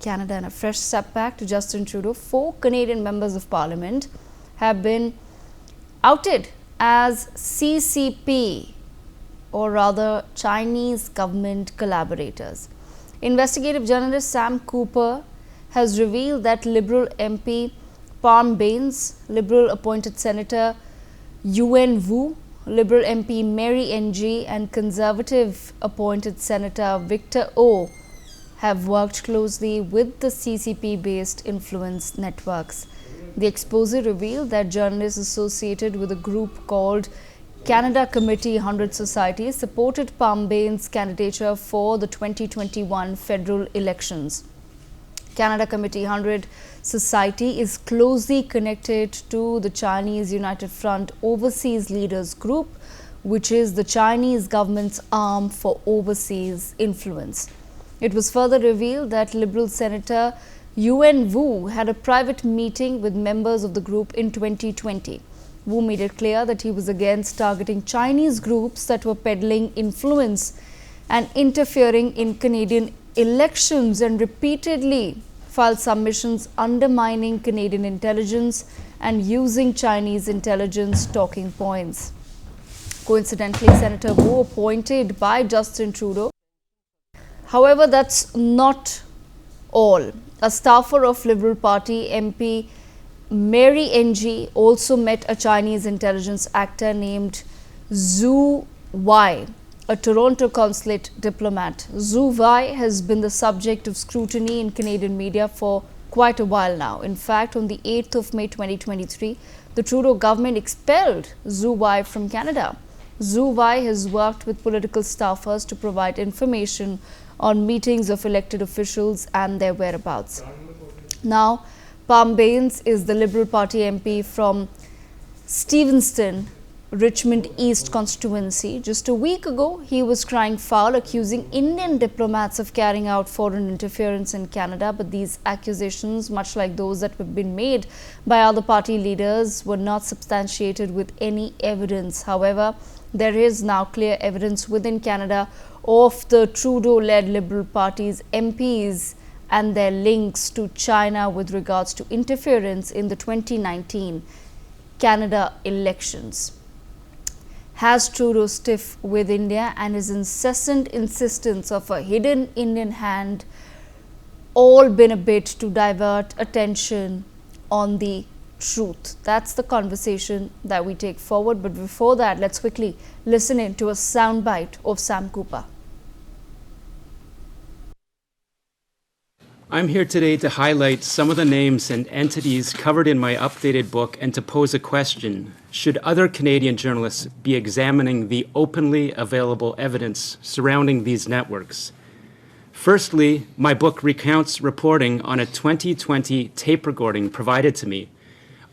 Canada and a fresh setback to Justin Trudeau. 4 Canadian members of Parliament have been outed as CCP, or rather Chinese government collaborators. Investigative journalist Sam Cooper has revealed that Liberal MP Parm Bains, Liberal appointed Senator Yuen Woo, Liberal MP Mary NG and Conservative appointed Senator Victor O have worked closely with the CCP-based influence networks. The exposé revealed that journalists associated with a group called Canada Committee 100 Society supported Parm Bains' candidature for the 2021 federal elections. Canada Committee 100 Society is closely connected to the Chinese United Front Overseas Leaders Group, which is the Chinese government's arm for overseas influence. It was further revealed that Liberal Senator Yuen Woo had a private meeting with members of the group in 2020. Woo made it clear that he was against targeting Chinese groups that were peddling influence and interfering in Canadian elections, and repeatedly filed submissions undermining Canadian intelligence and using Chinese intelligence talking points. Coincidentally, Senator Woo appointed by Justin Trudeau. However, that's not all. A staffer of Liberal Party MP Mary NG also met a Chinese intelligence actor named Zhu Wei, a Toronto consulate diplomat. Zhu Wei has been the subject of scrutiny in Canadian media for quite a while now. In fact, on the 8th of May 2023, the Trudeau government expelled Zhu Wei from Canada. Zhu Wei has worked with political staffers to provide information on meetings of elected officials and their whereabouts. Now, Parm Bains is the Liberal Party MP from Stevenston, Richmond East constituency. Just a week ago, he was crying foul, accusing Indian diplomats of carrying out foreign interference in Canada. But these accusations, much like those that have been made by other party leaders, were not substantiated with any evidence. However, there is now clear evidence within Canada of the Trudeau-led Liberal Party's MPs and their links to China with regards to interference in the 2019 Canada elections. Has Trudeau stiff with India and his incessant insistence of a hidden Indian hand all been a bit to divert attention on the truth? That's the conversation that we take forward. But before that, let's quickly listen in to a soundbite of Sam Cooper. I'm here today to highlight some of the names and entities covered in my updated book and to pose a question. Should other Canadian journalists be examining the openly available evidence surrounding these networks? Firstly, my book recounts reporting on a 2020 tape recording provided to me,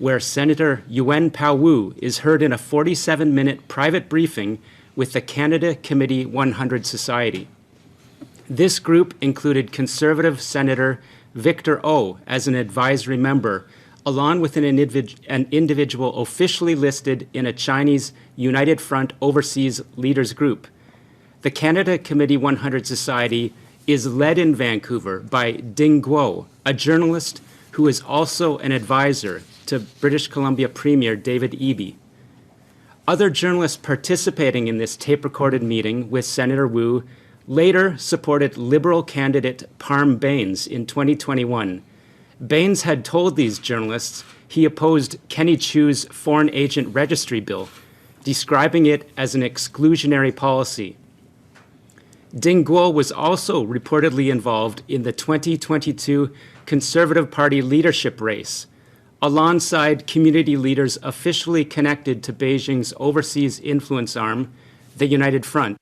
where Senator Yuen Pau Woo is heard in a 47-minute private briefing with the Canada Committee 100 Society. This group included Conservative Senator Victor O as an advisory member, along with an individual officially listed in a Chinese United Front Overseas Leaders Group. The Canada Committee 100 Society is led in Vancouver by Ding Guo, a journalist who is also an advisor to British Columbia Premier David Eby. Other journalists participating in this tape-recorded meeting with Senator Woo later supported Liberal candidate Parm Bains in 2021. Bains had told these journalists he opposed Kenny Chiu's Foreign Agent Registry Bill, describing it as an exclusionary policy. Ding Guo was also reportedly involved in the 2022 Conservative Party leadership race, alongside community leaders officially connected to Beijing's overseas influence arm, the United Front.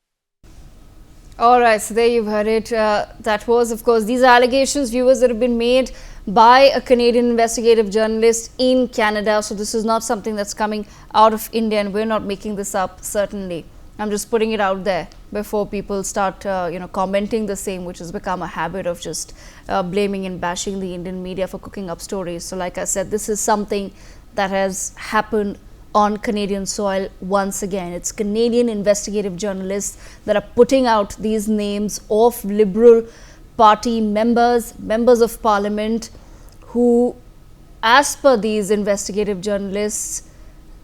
All right, so there you've heard it. That was, of course, these are allegations, viewers, that have been made by a Canadian investigative journalist in Canada. So this is not something that's coming out of India, and we're not making this up, certainly. I'm just putting it out there before people start, commenting the same, which has become a habit of just blaming and bashing the Indian media for cooking up stories. So like I said, this is something that has happened on Canadian soil once again. It's Canadian investigative journalists that are putting out these names of Liberal party members of parliament who, as per these investigative journalists,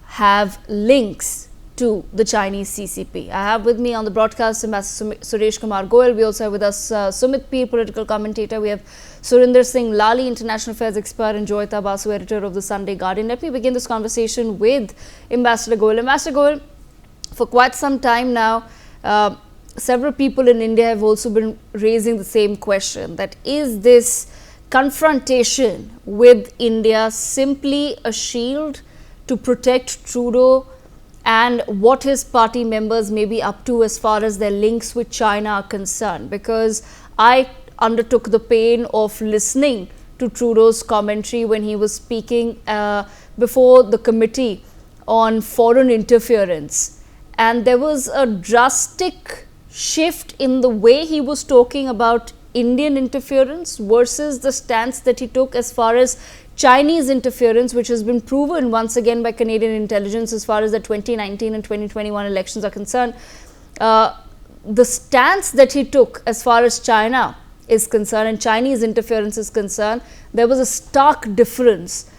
have links to the Chinese CCP. I have with me on the broadcast Ambassador Suresh Kumar Goyal. We also have with us Sumit P, political commentator. We have Surinder Singh Lali, international affairs expert, and Joyita Basu, editor of the Sunday Guardian. Let me begin this conversation with Ambassador Goyal. Ambassador Goyal, for quite some time now, several people in India have also been raising the same question, that is this confrontation with India simply a shield to protect Trudeau and what his party members may be up to as far as their links with China are concerned? Because I undertook the pain of listening to Trudeau's commentary when he was speaking before the committee on foreign interference, and there was a drastic shift in the way he was talking about Indian interference versus the stance that he took as far as Chinese interference, which has been proven once again by Canadian intelligence as far as the 2019 and 2021 elections are concerned. The stance that he took as far as China is concerned and Chinese interference is concerned, there was a stark difference.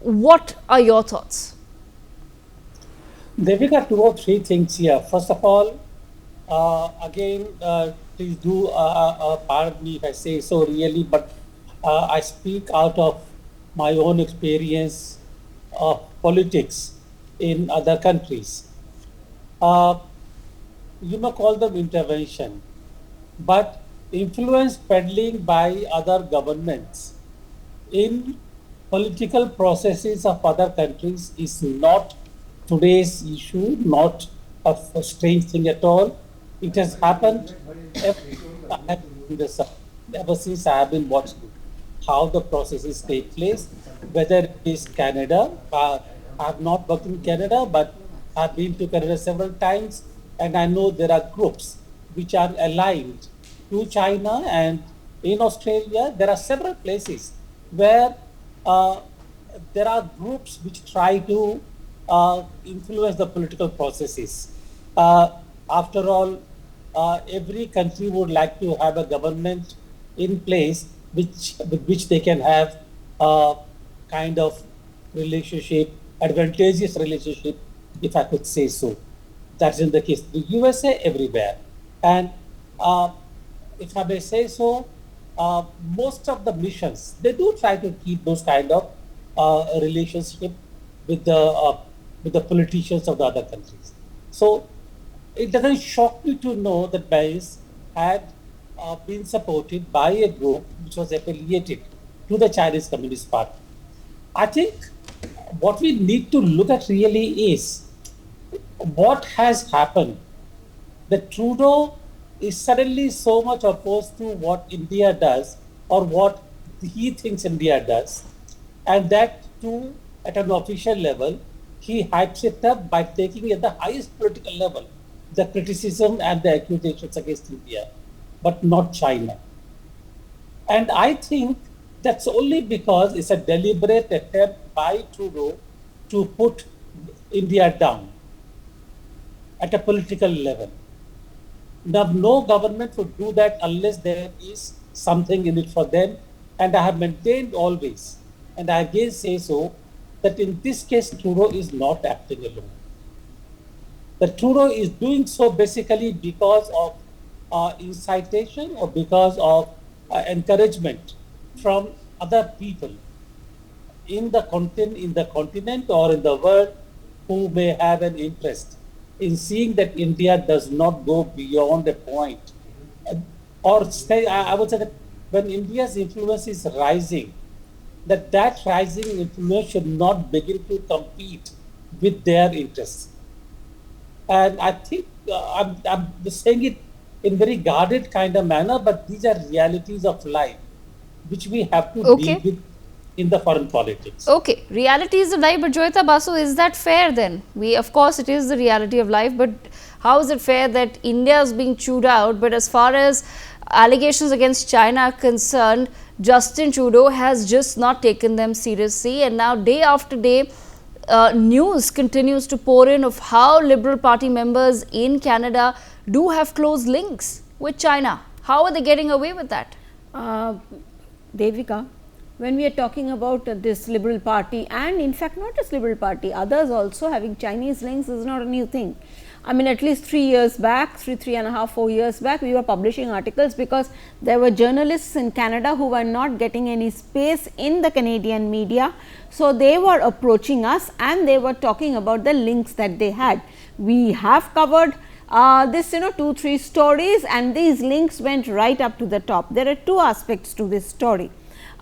What are your thoughts? Devika, two or three things here. First of all, again, please do pardon me if I say so really, but I speak out of my own experience of politics in other countries. You may call them intervention, but influence peddling by other governments in political processes of other countries is not today's issue, not a strange thing at all. It has happened ever since I have been watching how the processes take place, whether it is Canada. I have not worked in Canada, but I've been to Canada several times, and I know there are groups which are aligned to China, and in Australia there are several places where there are groups which try to influence the political processes. After all, every country would like to have a government in place with which they can have a kind of relationship, advantageous relationship, if I could say so. That's in the case of the USA, everywhere. And if I may say so, most of the missions, they do try to keep those kind of relationship with the politicians of the other countries. So it doesn't shock me to know that Bains had been supported by a group which was affiliated to the Chinese Communist Party. I think what we need to look at really is what has happened. That Trudeau is suddenly so much opposed to what India does or what he thinks India does, and that too at an official level, he hypes it up by taking at the highest political level the criticism and the accusations against India, but not China. And I think that's only because it's a deliberate attempt by Trudeau to put India down at a political level. Now, no government would do that unless there is something in it for them. And I have maintained always, and I again say so, that in this case, Trudeau is not acting alone. That Trudeau is doing so basically because of incitation or because of encouragement from other people in the continent or in the world who may have an interest in seeing that India does not go beyond a point. Or say, I would say that when India's influence is rising, that rising influence should not begin to compete with their interests. And I think I'm saying it in very guarded kind of manner, but these are realities of life which we have to deal with in the foreign politics. Okay, reality is of life, but Joyita Basu, is that fair then? Of course, it is the reality of life, but how is it fair that India is being chewed out, but as far as allegations against China are concerned, Justin Trudeau has just not taken them seriously, and now day after day, news continues to pour in of how Liberal Party members in Canada do have close links with China. How are they getting away with that? Devika, when we are talking about this Liberal Party, and in fact not just Liberal Party, others also having Chinese links is not a new thing. I mean, at least 3 years back, three and a half, 4 years back, we were publishing articles because there were journalists in Canada who were not getting any space in the Canadian media. So, they were approaching us and they were talking about the links that they had. We have covered this 2-3 stories, and these links went right up to the top. There are two aspects to this story.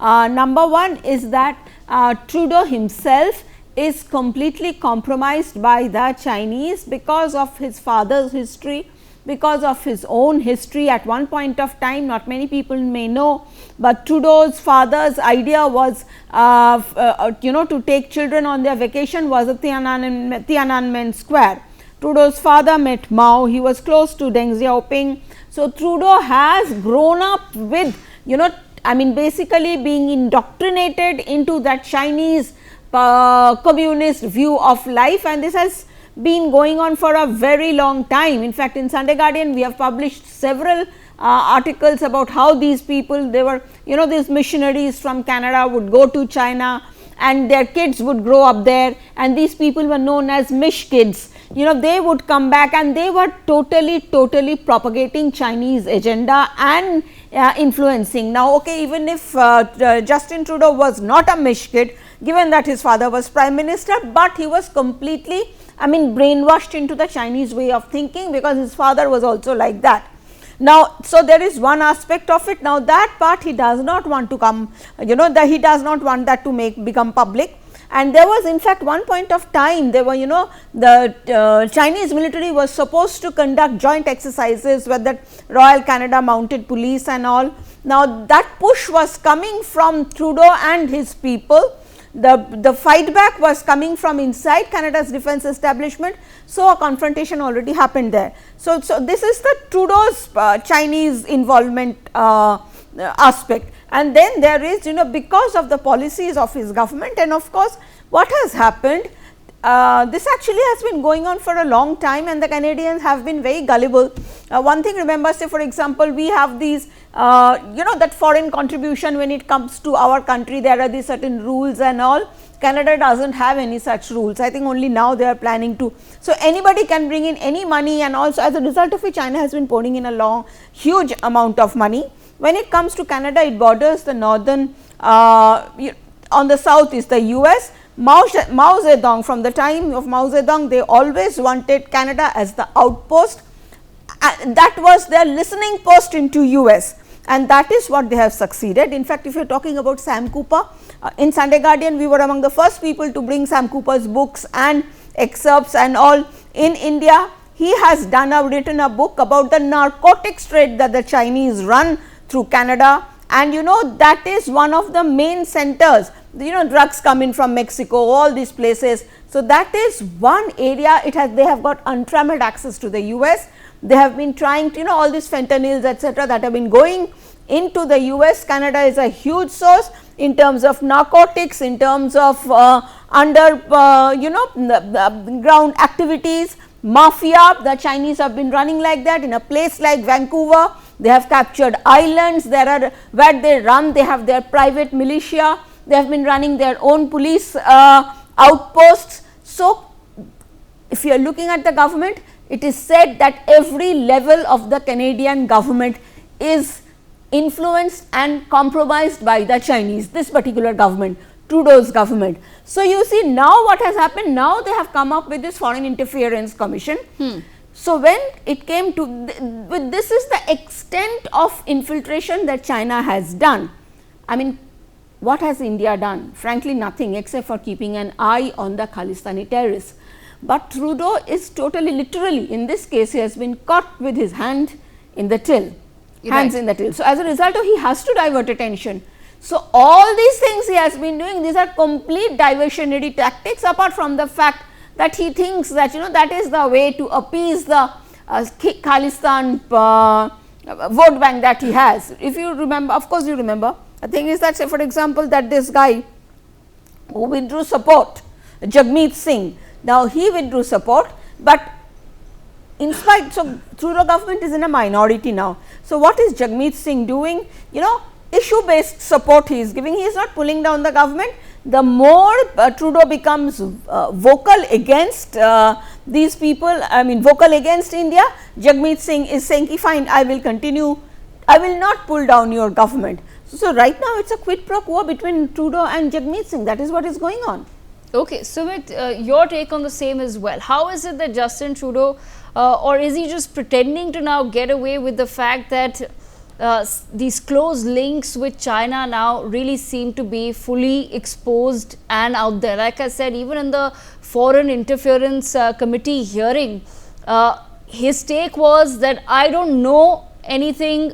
Number one is that Trudeau himself is completely compromised by the Chinese because of his father's history, because of his own history. At one point of time, not many people may know, but Trudeau's father's idea was to take children on their vacation was at Tiananmen Square. Trudeau's father met Mao, he was close to Deng Xiaoping. So, Trudeau has grown up with basically being indoctrinated into that Chinese communist view of life, and this has been going on for a very long time. In fact, in Sunday Guardian we have published several articles about how these people, they were these missionaries from Canada would go to China and their kids would grow up there, and these people were known as Mish kids. They would come back and they were totally propagating Chinese agenda and influencing. Now, okay, even if Justin Trudeau was not a Mish kid, given that his father was prime minister, but he was completely brainwashed into the Chinese way of thinking because his father was also like that. Now, so there is one aspect of it. Now, that part he does not want to come, that he does not want that to become public. And there was in fact one point of time, there were the Chinese military was supposed to conduct joint exercises with the Royal Canada Mounted Police and all. Now, that push was coming from Trudeau and his people. The fight back was coming from inside Canada's defense establishment. So, a confrontation already happened there. So, this is the Trudeau's Chinese involvement aspect. And then there is because of the policies of his government, and of course, what has happened, this actually has been going on for a long time, and the Canadians have been very gullible. One thing, remember, say for example, we have these that foreign contribution when it comes to our country, there are these certain rules and all. Canada does not have any such rules. I think only now they are planning to. So, anybody can bring in any money, and also as a result of which China has been pouring in a huge amount of money. When it comes to Canada, it borders the northern, on the south is the US. Mao Zedong, from the time of Mao Zedong, they always wanted Canada as the outpost. That was their listening post into US, and that is what they have succeeded. In fact, if you are talking about Sam Cooper, in Sunday Guardian, we were among the first people to bring Sam Cooper's books and excerpts and all in India. He has written a book about the narcotics trade that the Chinese run through Canada, and that is one of the main centers. Drugs come in from Mexico, all these places. So, that is one area they have got untrammeled access to the US. They have been trying to all these fentanyls etc. that have been going into the US. Canada is a huge source in terms of narcotics, in terms of ground activities, mafia. The Chinese have been running like that. In a place like Vancouver, they have captured islands, where they run, they have their private militia, they have been running their own police outposts. So, if you are looking at the government, it is said that every level of the Canadian government is influenced and compromised by the Chinese, this particular government, Trudeau's government. So, you see now what has happened, now they have come up with this Foreign Interference Commission. So, when it came to this is the extent of infiltration that China has done. I mean, what has India done? Frankly, nothing except for keeping an eye on the Khalistani terrorists. But Trudeau is totally, literally, in this case, he has been caught with his hand in the till, hands in the till. So, as a result of, he has to divert attention. So, all these things he has been doing, these are complete diversionary tactics, apart from the fact that he thinks that that is the way to appease the Khalistan vote bank that he has. If you remember, of course you remember, the thing is that, say for example, that this guy who withdrew support, Jagmeet Singh, now he withdrew support, but in spite, so Trudeau government is in a minority now. So what is Jagmeet Singh doing? You know, issue based support he is giving. He is not pulling down the government. The more Trudeau becomes vocal against these people, I mean vocal against India, Jagmeet Singh is saying, fine, I will continue, I will not pull down your government. So right now it is a quid pro quo between Trudeau and Jagmeet Singh. That is what is going on. Okay, Sumit, your take on the same as well. How is it that Justin Trudeau, or is he just pretending to now get away with the fact that these close links with China now really seem to be fully exposed and out there? Like I said, even in the Foreign Interference Committee hearing, his take was that I don't know anything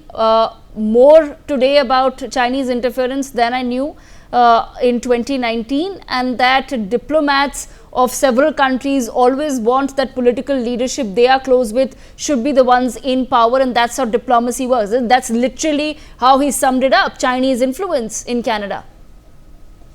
more today about Chinese interference than I knew in 2019, and that diplomats of several countries always want that political leadership they are close with should be the ones in power, and that's how diplomacy works. And that's literally how he summed it up, Chinese influence in Canada.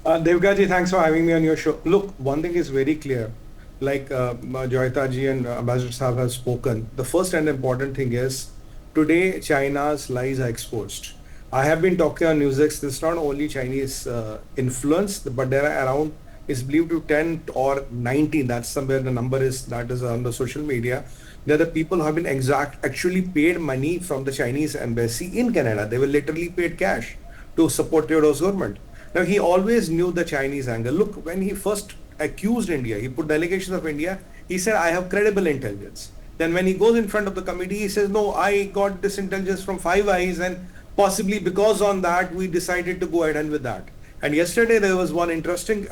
Devgaji, thanks for having me on your show. Look, one thing is very clear, like Joyita ji and Ambassador Saab have spoken. The first and important thing is, today China's lies are exposed. I have been talking on NewsX, this is not only Chinese influence, but there are around, it's believed to 10 or 19, that's somewhere the number is, that is on the social media. There are the people who have been actually paid money from the Chinese embassy in Canada. They were literally paid cash to support Trudeau's government. Now, he always knew the Chinese angle. Look, when he first accused India, he put allegations of India, he said, I have credible intelligence. Then when he goes in front of the committee, he says, no, I got this intelligence from Five Eyes, and possibly because on that, we decided to go ahead with that. And yesterday, there was one interesting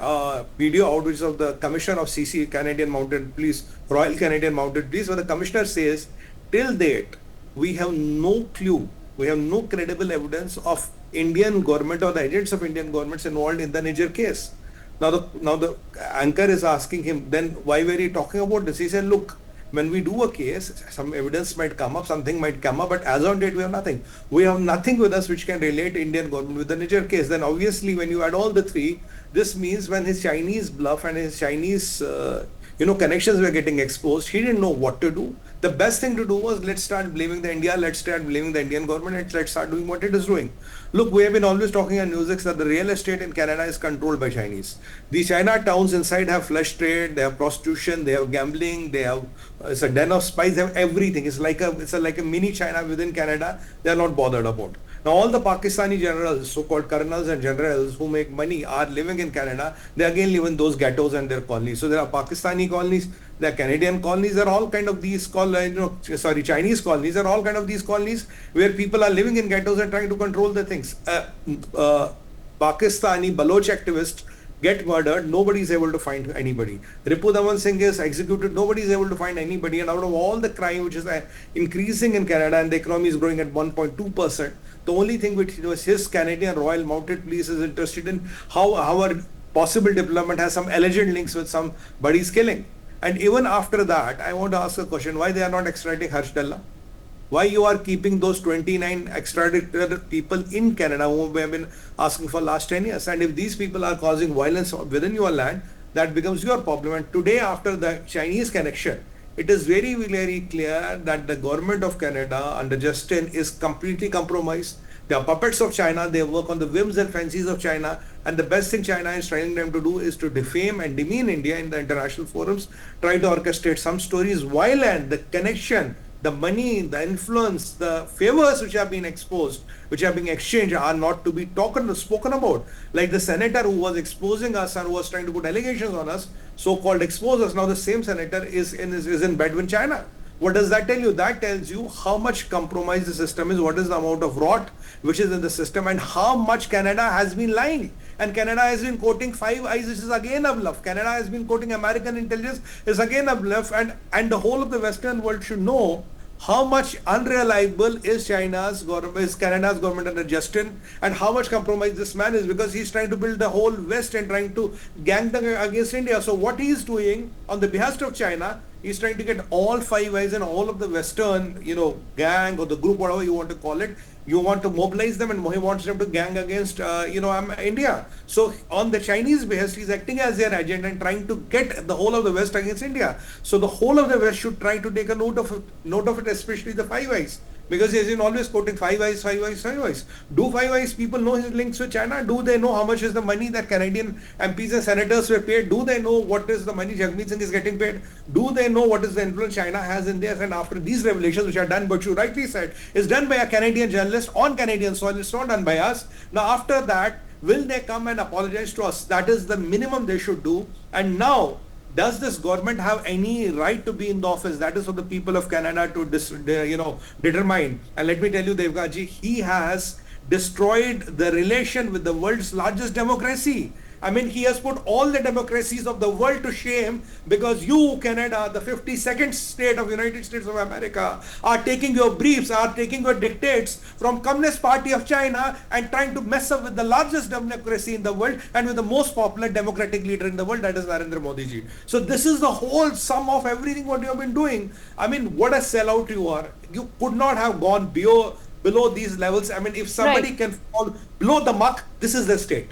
video out which is of the Commissioner of CC, Canadian Mounted Police, Royal Canadian Mounted Police, where the Commissioner says, till date, we have no clue, we have no credible evidence of Indian government or the agents of Indian governments involved in the Niger case. Now the anchor is asking him, then why were you talking about this? He said, look, when we do a case, some evidence might come up, something might come up, but as on date, we have nothing. We have nothing with us which can relate Indian government with the Niger case. Then obviously, when you add all the three, this means when his Chinese bluff and his Chinese, connections were getting exposed, he didn't know what to do. The best thing to do was, let's start blaming the India, let's start blaming the Indian government, and let's start doing what it is doing. Look, we have been always talking on NewsX that the real estate in Canada is controlled by Chinese. These China towns inside have flesh trade, they have prostitution, they have gambling, they have, it's a den of spies, they have everything. It's like a mini China within Canada, they are not bothered about. Now all the Pakistani generals, so-called colonels and generals who make money are living in Canada, they again live in those ghettos and their colonies. So there are Pakistani colonies, there are Canadian colonies, there are all kind of these Chinese colonies, there are all kind of these colonies where people are living in ghettos and trying to control the things. Pakistani Baloch activists get murdered, nobody is able to find anybody. Ripu Daman Singh is executed, nobody is able to find anybody, and out of all the crime which is increasing in Canada and the economy is growing at 1.2%, the only thing which was his Canadian Royal Mounted Police is interested in how our possible deployment has some alleged links with somebody's killing. And even after that, I want to ask a question, why they are not extraditing Harsh Dalla? Why you are keeping those 29 extradited people in Canada who we have been asking for last 10 years? And if these people are causing violence within your land, that becomes your problem. And today, after the Chinese connection, it is very, very clear that the government of Canada under Justin is completely compromised. They are puppets of China. They work on the whims and fancies of China. And the best thing China is trying them to do is to defame and demean India in the international forums, try to orchestrate some stories, while and the connection, the money, the influence, the favors which have been exposed, which are being exchanged, are not to be spoken about. Like the senator who was exposing us and who was trying to put allegations on us, so-called expose us, now the same senator is in bed with China. What does that tell you? That tells you how much compromised the system is, what is the amount of rot which is in the system, and how much Canada has been lying. And Canada has been quoting Five Eyes, which is again a bluff. Canada has been quoting American intelligence, is again a bluff. And the whole of the Western world should know how much unreliable is Canada's government under Justin, and how much compromised this man is, because he's trying to build the whole West and trying to gang against India. So what he is doing on the behest of China, he's trying to get all Five Eyes and all of the Western, gang or the group, whatever you want to call it, You want to mobilize them, and he wants them to gang against, India. So on the Chinese behest, he's acting as their agent and trying to get the whole of the West against India. So the whole of the West should try to take a note of it, especially the Five Eyes. Because he has been always quoting Five Eyes, Five Eyes, Five Eyes. Do Five Eyes people know his links with China? Do they know how much is the money that Canadian MPs and senators were paid? Do they know what is the money Jagmeet Singh is getting paid? Do they know what is the influence China has in there? And after these revelations, which are done, but you rightly said, is done by a Canadian journalist on Canadian soil, it's not done by us. Now after that, will they come and apologize to us? That is the minimum they should do. And now, does this government have any right to be in the office? That is for the people of Canada to determine. And let me tell you, Devgaji, he has destroyed the relation with the world's largest democracy. I mean, he has put all the democracies of the world to shame because you, Canada, the 52nd state of United States of America, are taking your briefs, are taking your dictates from Communist Party of China and trying to mess up with the largest democracy in the world and with the most popular democratic leader in the world, that is Narendra Modi ji. So this is the whole sum of everything what you have been doing. I mean, what a sellout you are. You could not have gone below these levels. I mean, if somebody can fall below the muck, this is the state.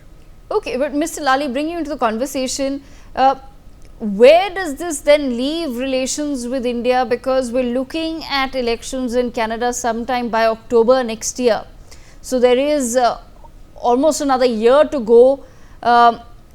Okay, but Mr. Lally, bring you into the conversation. Where does this then leave relations with India? Because we're looking at elections in Canada sometime by October next year. So there is almost another year to go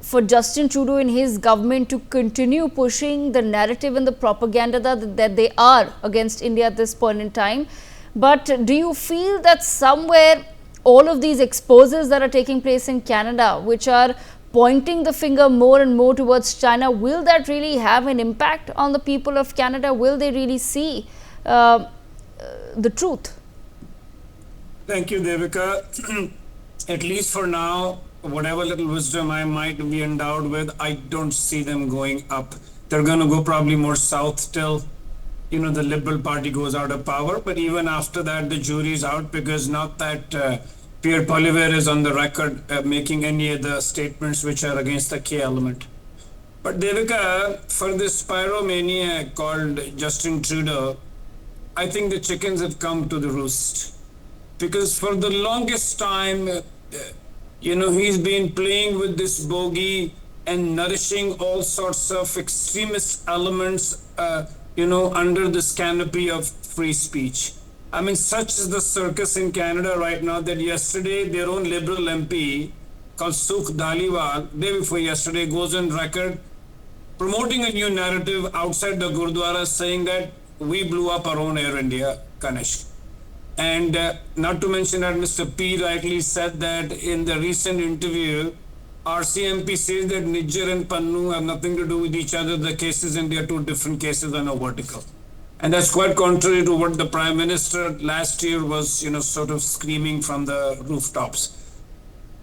for Justin Trudeau and his government to continue pushing the narrative and the propaganda that they are against India at this point in time. But do you feel that somewhere all of these exposes that are taking place in Canada, which are pointing the finger more and more towards China, will that really have an impact on the people of Canada? Will they really see the truth? Thank you, Devika. At least for now, whatever little wisdom I might be endowed with, I don't see them going up. They're going to go probably more south till, the Liberal Party goes out of power. But even after that, the jury's out, because not that Pierre Poilievre is on the record making any of the statements which are against the K element. But Devika, for this pyromaniac called Justin Trudeau, I think the chickens have come to the roost. Because for the longest time, he's been playing with this bogey and nourishing all sorts of extremist elements, under this canopy of free speech. I mean, such is the circus in Canada right now that yesterday their own Liberal MP called Sukh Dhaliwal, day before yesterday, goes on record promoting a new narrative outside the Gurdwara saying that we blew up our own Air India, Kanishk. And not to mention that Mr. P rightly said that in the recent interview, RCMP says that Nijjar and Pannu have nothing to do with each other. The cases and they are two different cases on a vertical. And that's quite contrary to what the Prime Minister last year was, sort of screaming from the rooftops.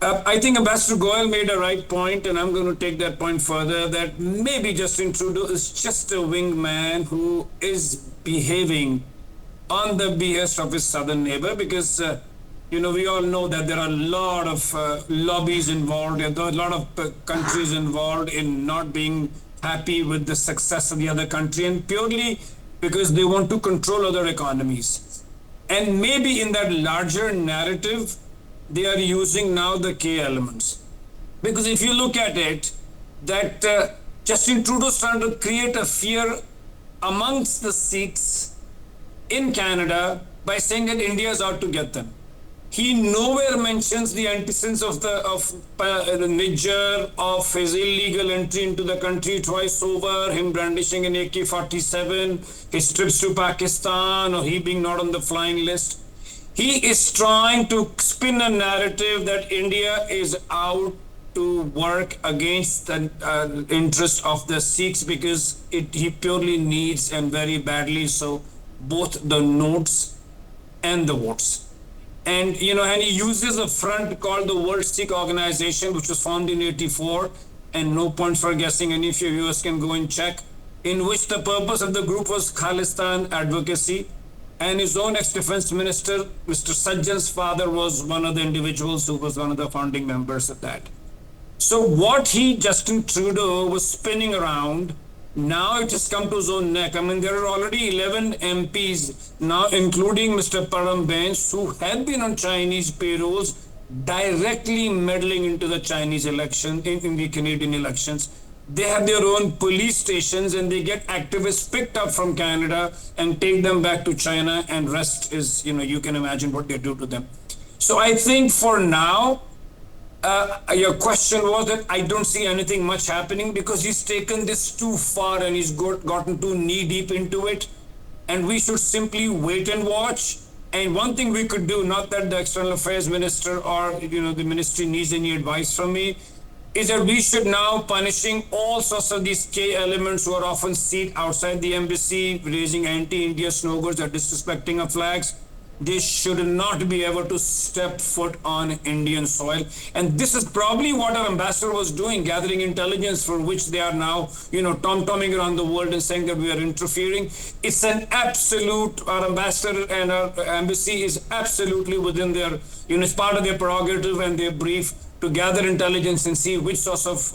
I think Ambassador Goyal made a right point, and I'm going to take that point further, that maybe Justin Trudeau is just a wingman who is behaving on the behest of his southern neighbor, because we all know that there are a lot of lobbies involved, there are a lot of countries involved in not being happy with the success of the other country, and purely because they want to control other economies. And maybe in that larger narrative, they are using now the K elements. Because if you look at it, that Justin Trudeau is trying to create a fear amongst the Sikhs in Canada by saying that India is out to get them. He nowhere mentions the antecedents of Nijjar, of his illegal entry into the country twice over, him brandishing an AK-47, his trips to Pakistan, or he being not on the flying list. He is trying to spin a narrative that India is out to work against the interest of the Sikhs, because he purely needs, and very badly so, both the notes and the votes. And and he uses a front called the World Sikh Organization, which was formed in '84, and no points for guessing, any of your viewers can go and check, in which the purpose of the group was Khalistan advocacy. And his own ex-defense minister, Mr. Sajjan's father, was one of the individuals who was one of the founding members of that. So what Justin Trudeau was spinning around Now it has come to his own neck. I mean, there are already 11 MPs now, including Mr. Parm Bains, who have been on Chinese payrolls, directly meddling into the Chinese election, in the Canadian elections. They have their own police stations and they get activists picked up from Canada and take them back to China, and rest is, you can imagine what they do to them. So I think for now, your question was that I don't see anything much happening because he's taken this too far and he's gotten too knee deep into it. And we should simply wait and watch. And one thing we could do, not that the External Affairs Minister or the ministry needs any advice from me, is that we should now punishing all sorts of these K elements who are often seen outside the embassy, raising anti-India slogans or disrespecting our flags. They should not be able to step foot on Indian soil. And this is probably what our ambassador was doing, gathering intelligence for which they are now, tom-tomming around the world and saying that we are interfering. It's an absolute, our ambassador and our embassy is absolutely within their, it's part of their prerogative and their brief to gather intelligence and see which sorts of,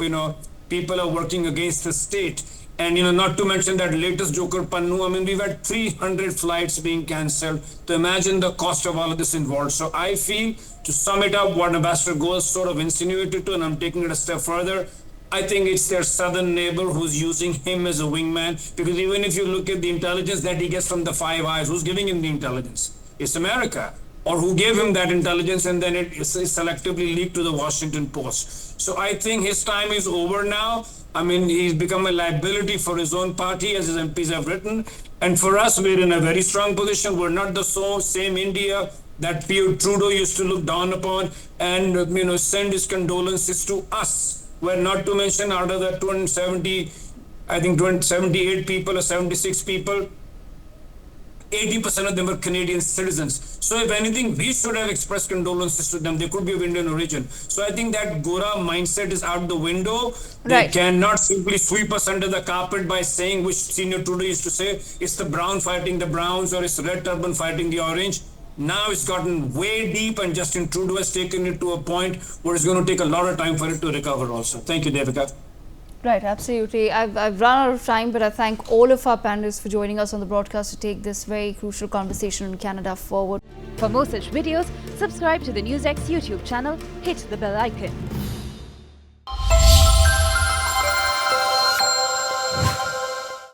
people are working against the state. And, not to mention that latest Joker Pannu, I mean, we've had 300 flights being cancelled. To imagine the cost of all of this involved. So I feel, to sum it up, what Ambassador Goel sort of insinuated to, and I'm taking it a step further, I think it's their southern neighbor who's using him as a wingman. Because even if you look at the intelligence that he gets from the Five Eyes, who's giving him the intelligence? It's America. Or who gave him that intelligence and then it is selectively leaked to the Washington Post. So I think his time is over now. I mean, he's become a liability for his own party, as his MPs have written. And for us, we're in a very strong position. We're not the same India that Trudeau used to look down upon and, send his condolences to us. We're not to mention out of the 278 people or 76 people, 80% of them are Canadian citizens. So if anything, we should have expressed condolences to them. They could be of Indian origin. So I think that Gora mindset is out the window. They cannot simply sweep us under the carpet by saying, which Senior Trudeau used to say, it's the brown fighting the browns or it's red turban fighting the orange. Now it's gotten way deep and Justin Trudeau has taken it to a point where it's going to take a lot of time for it to recover also. Thank you, Devika. Right, absolutely. I've run out of time, but I thank all of our panelists for joining us on the broadcast to take this very crucial conversation in Canada forward. For more such videos, subscribe to the NewsX YouTube channel, hit the bell icon.